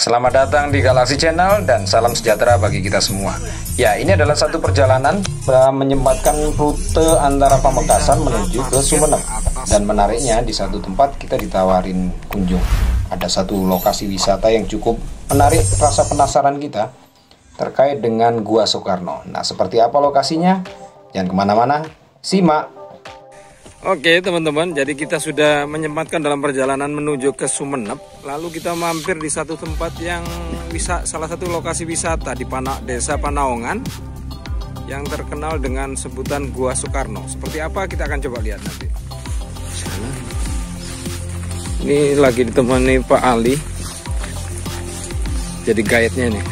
Selamat datang di Galaxy Channel dan salam sejahtera bagi kita semua. Ya, ini adalah satu perjalanan menyempatkan rute antara Pamekasan menuju ke Sumeneb. Dan menariknya di satu tempat kita ditawarin kunjung. Ada satu lokasi wisata yang cukup menarik rasa penasaran kita terkait dengan Gua Soekarno. Nah, seperti apa lokasinya? Jangan kemana-mana, simak. Oke teman-teman, jadi kita sudah menyempatkan dalam perjalanan menuju ke Sumeneb. Lalu kita mampir di satu tempat yang salah satu lokasi wisata di Desa Panaongan yang terkenal dengan sebutan Gua Soekarno. Seperti apa kita akan coba lihat nanti. Ini lagi ditemani Pak Ali, jadi guide-nya nih.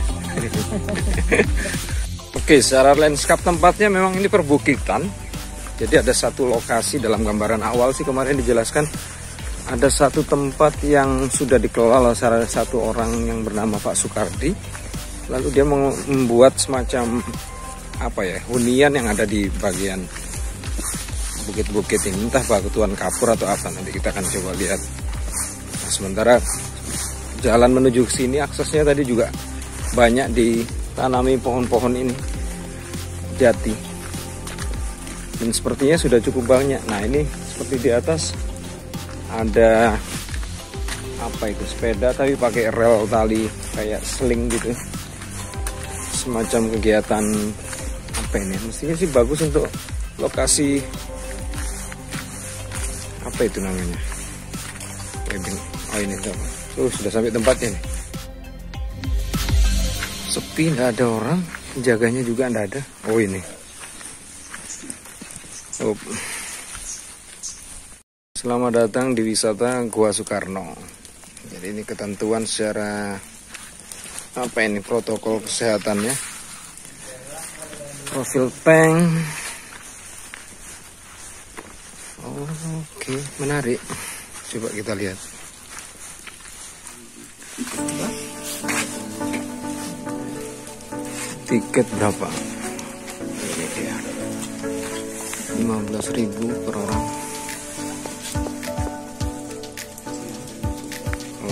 Oke, secara landscape tempatnya memang ini perbukitan. Jadi ada satu lokasi dalam gambaran awal sih kemarin dijelaskan, ada satu tempat yang sudah dikelola oleh salah satu orang yang bernama Pak Sukardi. Lalu dia membuat semacam apa ya, hunian yang ada di bagian bukit-bukit ini, entah batuan kapur atau apa, nanti kita akan coba lihat. Nah, sementara jalan menuju ke sini aksesnya tadi juga banyak ditanami pohon-pohon ini jati. Dan sepertinya sudah cukup banyak. Nah, ini seperti di atas ada apa itu, sepeda tapi pakai rel tali kayak sling gitu. Semacam kegiatan apa ini? Mestinya sih bagus untuk lokasi apa itu namanya? Oh, ini tuh sudah sampai tempatnya nih. Sepi, nggak ada orang, penjaganya juga nggak ada. Oh, ini. Selamat datang di wisata Gua Soekarno. Jadi ini ketentuan secara apa ini, protokol kesehatannya. Profil tank. Oke, menarik. Coba kita lihat. Tiket berapa? 15.000 per orang.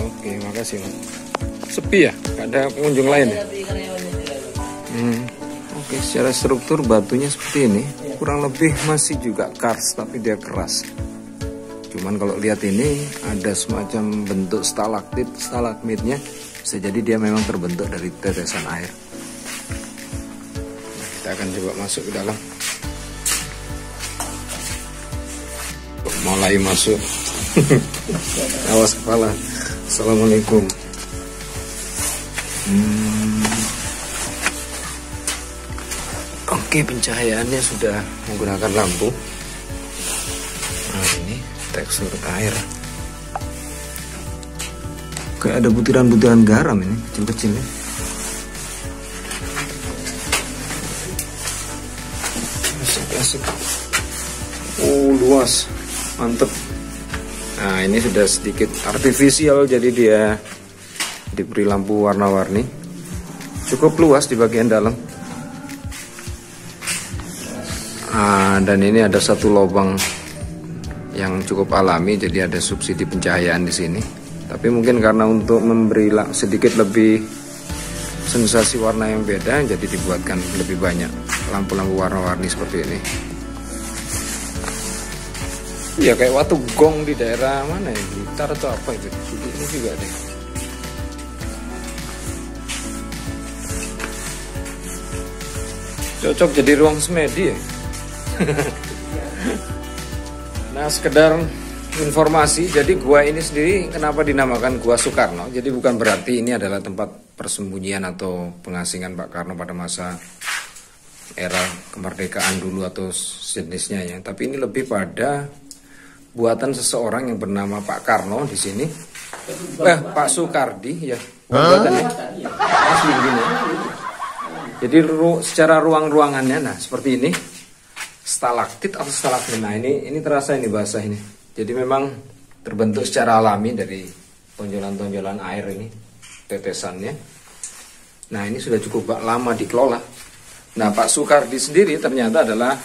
Oke, makasih Mas. Sepi ya? Gak ada pengunjung lain ya? Oke, secara struktur batunya seperti ini. Kurang lebih masih juga kars, tapi dia keras. Cuman kalau lihat ini ada semacam bentuk stalaktit, stalagmitnya. Bisa jadi dia memang terbentuk dari tetesan air. Nah, kita akan coba masuk ke dalam. Mulai masuk. Awas kepala. Assalamualaikum. Oke, pencahayaannya sudah menggunakan lampu. Nah, ini tekstur air. Kayak ada butiran-butiran garam ini, kecil-kecilnya. Asik-asik. Luas. Mantep. Nah, ini sudah sedikit artifisial, jadi dia diberi lampu warna-warni. Cukup luas di bagian dalam. Dan ini ada satu lubang yang cukup alami, jadi ada subsidi pencahayaan di sini. Tapi mungkin karena untuk memberi sedikit lebih sensasi warna yang beda, jadi dibuatkan lebih banyak lampu-lampu warna-warni seperti ini. Ya kayak waktu gong di daerah mana ya, gitar atau apa itu, ini juga deh. Cocok jadi ruang semedi ya. Nah, sekedar informasi, jadi gua ini sendiri kenapa dinamakan Gua Soekarno. Jadi bukan berarti ini adalah tempat persembunyian atau pengasingan Pak Karno pada masa era kemerdekaan dulu atau sejenisnya ya. Tapi ini lebih pada buatan seseorang yang bernama Pak Karno di sini. Pak Sukardi ya. Buatannya. Asli begini. Jadi secara ruang-ruangannya, nah seperti ini. Stalaktit atau stalagmit. Nah, ini terasa ini basah ini. Jadi memang terbentuk secara alami dari tonjolan-tonjolan air ini, tetesannya. Nah, ini sudah cukup lama dikelola. Nah, Pak Sukardi sendiri ternyata adalah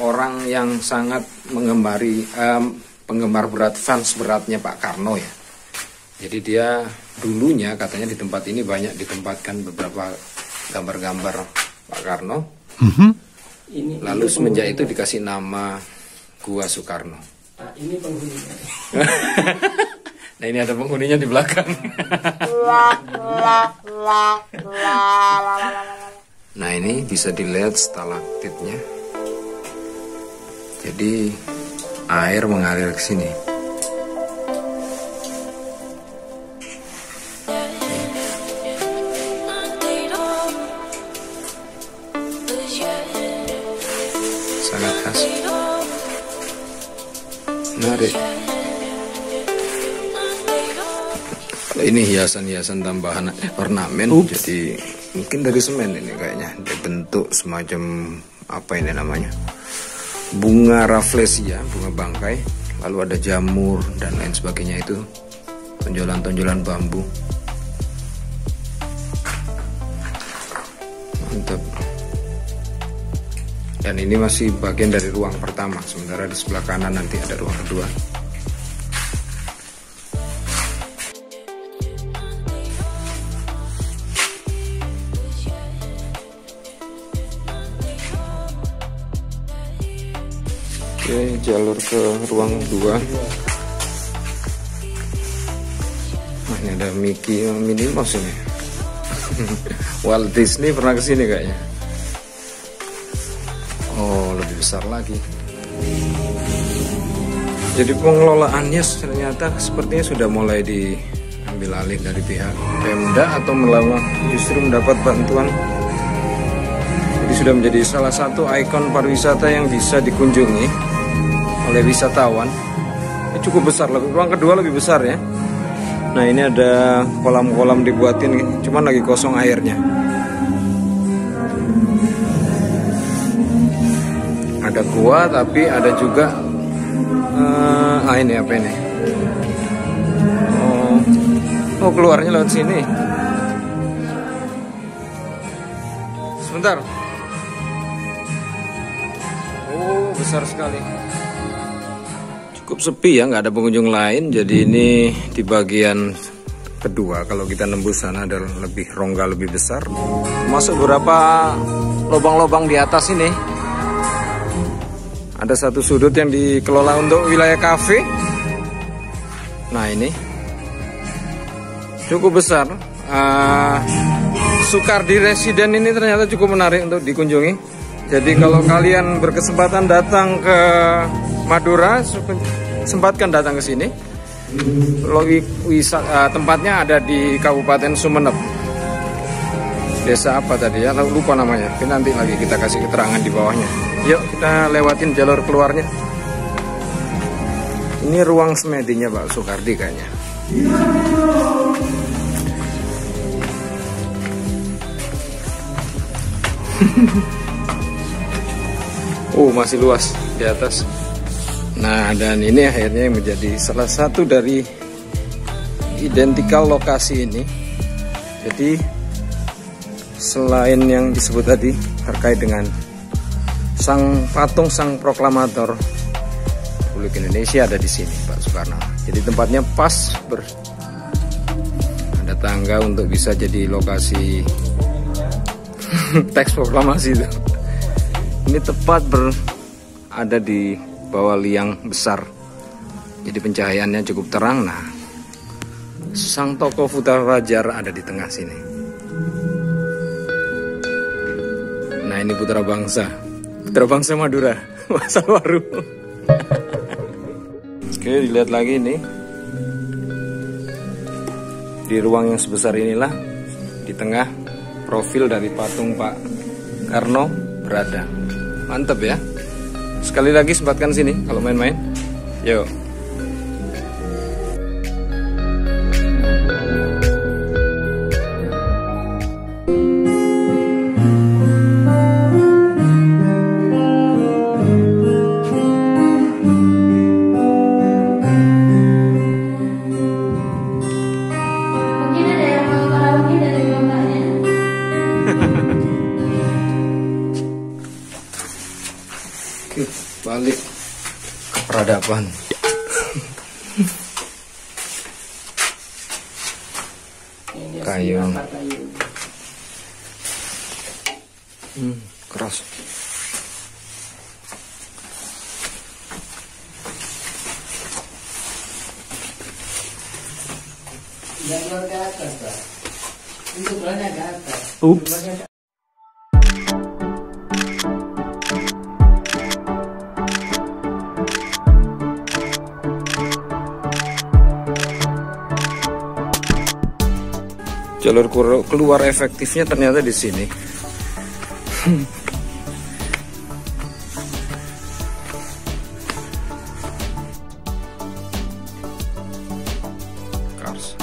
orang yang sangat penggemar berat, fans beratnya Pak Karno ya. Jadi dia dulunya katanya di tempat ini banyak ditempatkan beberapa gambar-gambar Pak Karno. Lalu semenjak itu dikasih nama Gua Soekarno. Nah, ini penghuninya. Nah, ini ada penghuninya di belakang. Nah, ini bisa dilihat stalaktitnya. Jadi air mengalir ke sini. Sangat khas. Menarik. Ini hiasan-hiasan tambahan ornamen. Jadi mungkin dari semen ini kayaknya. Dibentuk semacam apa ini namanya? Bunga rafflesia, bunga bangkai. Lalu ada jamur dan lain sebagainya itu. Tonjolan-tonjolan bambu. Mantap. Dan ini masih bagian dari ruang pertama, sementara di sebelah kanan nanti ada ruang kedua. Oke, jalur ke ruang 2. Nah, ini ada Mickey Minnie Mouse ini. Walt Disney pernah kesini kayaknya. Oh, lebih besar lagi. Jadi pengelolaannya ternyata sepertinya sudah mulai diambil alih dari pihak Pemda atau justru mendapat bantuan. Jadi sudah menjadi salah satu ikon pariwisata yang bisa dikunjungi oleh wisatawan. Ini cukup besar, ruang kedua lebih besar ya. Nah, ini ada kolam-kolam dibuatin, cuman lagi kosong airnya. Ada gua tapi ada juga ini apa ini? Oh, keluarnya lewat sini. Sebentar. Oh, besar sekali. Cukup sepi ya, nggak ada pengunjung lain. Jadi ini di bagian kedua. Kalau kita nembus sana ada lebih rongga lebih besar. Masuk beberapa lubang-lubang di atas ini. Ada satu sudut yang dikelola untuk wilayah kafe. Nah, ini cukup besar. Soekardi Residen ini ternyata cukup menarik untuk dikunjungi. Jadi kalau kalian berkesempatan datang ke Madura, sempatkan datang ke sini. Tempatnya ada di Kabupaten Sumeneb. Desa apa tadi ya? Lupa namanya. Nanti lagi kita kasih keterangan di bawahnya. Yuk kita lewatin jalur keluarnya. Ini ruang semedinya Pak Soekardi kayaknya. Masih luas di atas. Nah, dan ini akhirnya menjadi salah satu dari identikal lokasi ini. Jadi selain yang disebut tadi terkait dengan sang patung sang proklamator Republik Indonesia ada di sini Pak Soekarno. Jadi tempatnya pas ada tangga untuk bisa jadi lokasi teks proklamasi itu. Ini tepat ada di bawah liang besar. Jadi pencahayaannya cukup terang. Nah, sang tokoh Putra Rajar ada di tengah sini. Nah, ini putra bangsa Madura, Masa Baru. Oke, dilihat lagi nih. Di ruang yang sebesar inilah, di tengah profil dari patung Pak Karno berada. Mantep ya. Sekali lagi sempatkan sini kalau main-main. Yuk. Balik ke peradaban. kayu. Keras. Jangan ke atas, Pak. Untuk ke atas. Ups. Jalur keluar efektifnya ternyata di sini. Kars.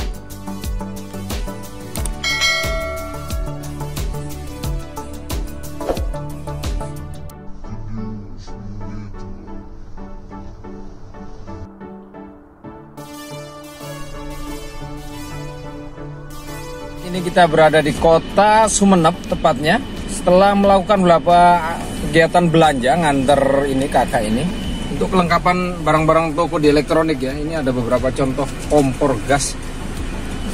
Ini kita berada di kota Sumeneb tepatnya. Setelah melakukan beberapa kegiatan belanja nganter ini kakak ini untuk kelengkapan barang-barang toko di elektronik ya. Ini ada beberapa contoh kompor gas.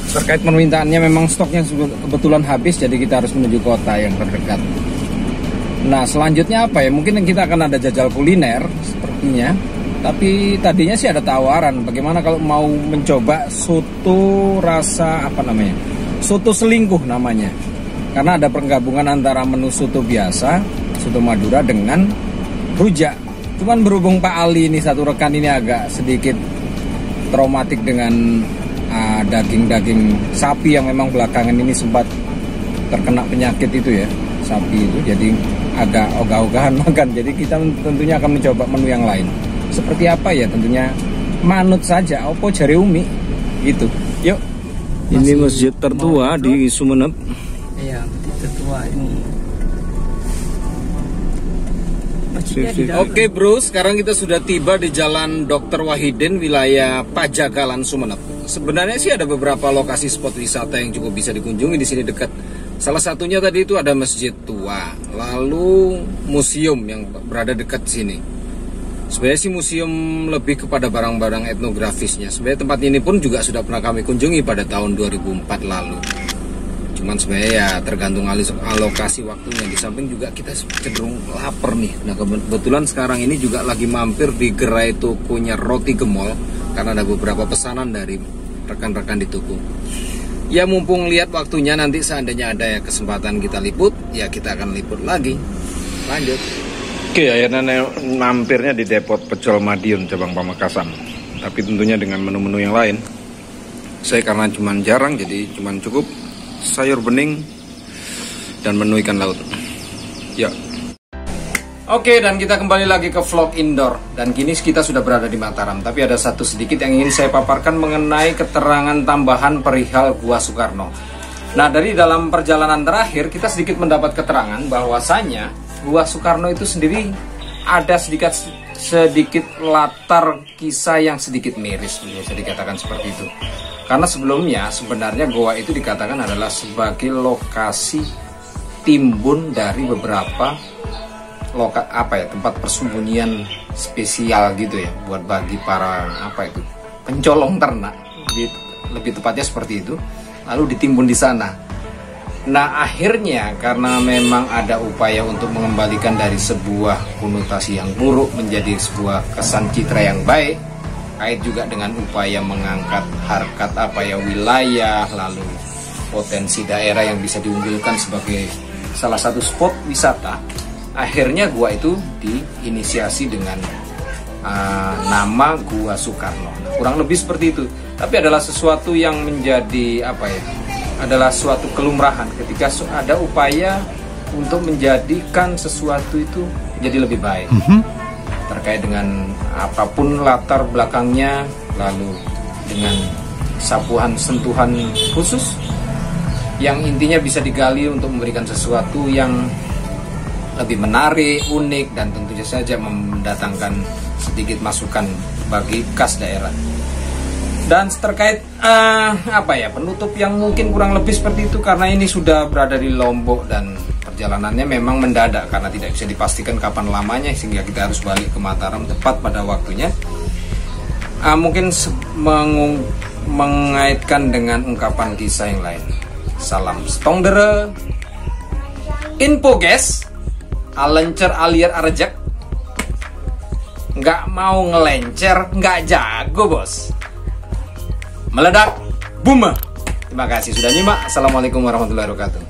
Terkait permintaannya memang stoknya kebetulan habis, jadi kita harus menuju kota yang terdekat. Nah selanjutnya apa ya? Mungkin kita akan ada jajal kuliner sepertinya. Tapi tadinya sih ada tawaran. Bagaimana kalau mau mencoba soto rasa apa namanya? Soto selingkuh namanya. Karena ada penggabungan antara menu soto biasa, soto Madura dengan rujak. Cuman berhubung Pak Ali ini satu rekan ini agak sedikit traumatik dengan daging-daging sapi yang memang belakangan ini sempat terkena penyakit itu ya, sapi itu, jadi agak ogah-ogahan makan. Jadi kita tentunya akan mencoba menu yang lain. Seperti apa ya? Tentunya manut saja, opo jare umi gitu. Yuk. Ini masjid tertua di Sumeneb. Iya, masjid tertua ini. Oke bro, sekarang kita sudah tiba di Jalan Dr. Wahidin, wilayah Pajagalan, Sumeneb. Sebenarnya sih ada beberapa lokasi spot wisata yang cukup bisa dikunjungi di sini dekat. Salah satunya tadi itu ada masjid tua, lalu museum yang berada dekat sini. Sebenarnya sih museum lebih kepada barang-barang etnografisnya. Sebenarnya tempat ini pun juga sudah pernah kami kunjungi pada tahun 2004 lalu. Cuman sebenarnya ya tergantung alokasi waktunya. Di samping juga kita cenderung lapar nih. Nah kebetulan sekarang ini juga lagi mampir di gerai tokonya Roti Gemol. Karena ada beberapa pesanan dari rekan-rekan di toko. Ya mumpung lihat waktunya, nanti seandainya ada kesempatan kita liput, ya kita akan liput lagi. Lanjut. Oke, akhirnya mampirnya di Depot Pecel Madiun, cabang Pamekasan. Tapi tentunya dengan menu-menu yang lain. Saya karena cuman jarang, jadi cuman cukup sayur bening dan menu ikan laut. Ya. Oke, dan kita kembali lagi ke vlog indoor. Dan kini kita sudah berada di Mataram. Tapi ada satu sedikit yang ingin saya paparkan mengenai keterangan tambahan perihal Gua Soekarno. Nah, dari dalam perjalanan terakhir kita sedikit mendapat keterangan bahwasanya Gua Soekarno itu sendiri ada sedikit latar kisah yang sedikit miris, bisa dikatakan seperti itu. Karena sebelumnya sebenarnya goa itu dikatakan adalah sebagai lokasi timbun dari beberapa tempat persembunyian spesial gitu ya, buat bagi para pencolong ternak, lebih tepatnya seperti itu. Lalu ditimbun di sana. Nah akhirnya karena memang ada upaya untuk mengembalikan dari sebuah konotasi yang buruk menjadi sebuah kesan citra yang baik, kait juga dengan upaya mengangkat harkat wilayah, lalu potensi daerah yang bisa diunggulkan sebagai salah satu spot wisata. Akhirnya gua itu diinisiasi dengan nama Gua Soekarno. Nah, kurang lebih seperti itu. Tapi adalah sesuatu yang menjadi adalah suatu kelumrahan ketika ada upaya untuk menjadikan sesuatu itu jadi lebih baik. Terkait dengan apapun latar belakangnya, lalu dengan sentuhan khusus yang intinya bisa digali untuk memberikan sesuatu yang lebih menarik, unik, dan tentunya saja mendatangkan sedikit masukan bagi kas daerah. Dan terkait penutup yang mungkin kurang lebih seperti itu, karena ini sudah berada di Lombok dan perjalanannya memang mendadak karena tidak bisa dipastikan kapan lamanya, sehingga kita harus balik ke Mataram tepat pada waktunya. Mungkin mengaitkan dengan ungkapan kisah yang lain. Salam stongdere. Info guys, alencer aliar arejek. Nggak mau ngelencer, nggak jago bos. Meledak, boom. Terima kasih sudah nyimak. Assalamualaikum warahmatullahi wabarakatuh.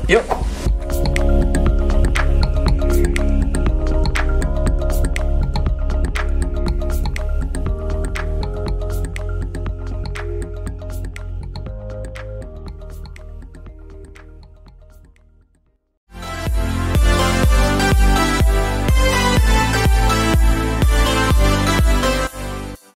Yuk.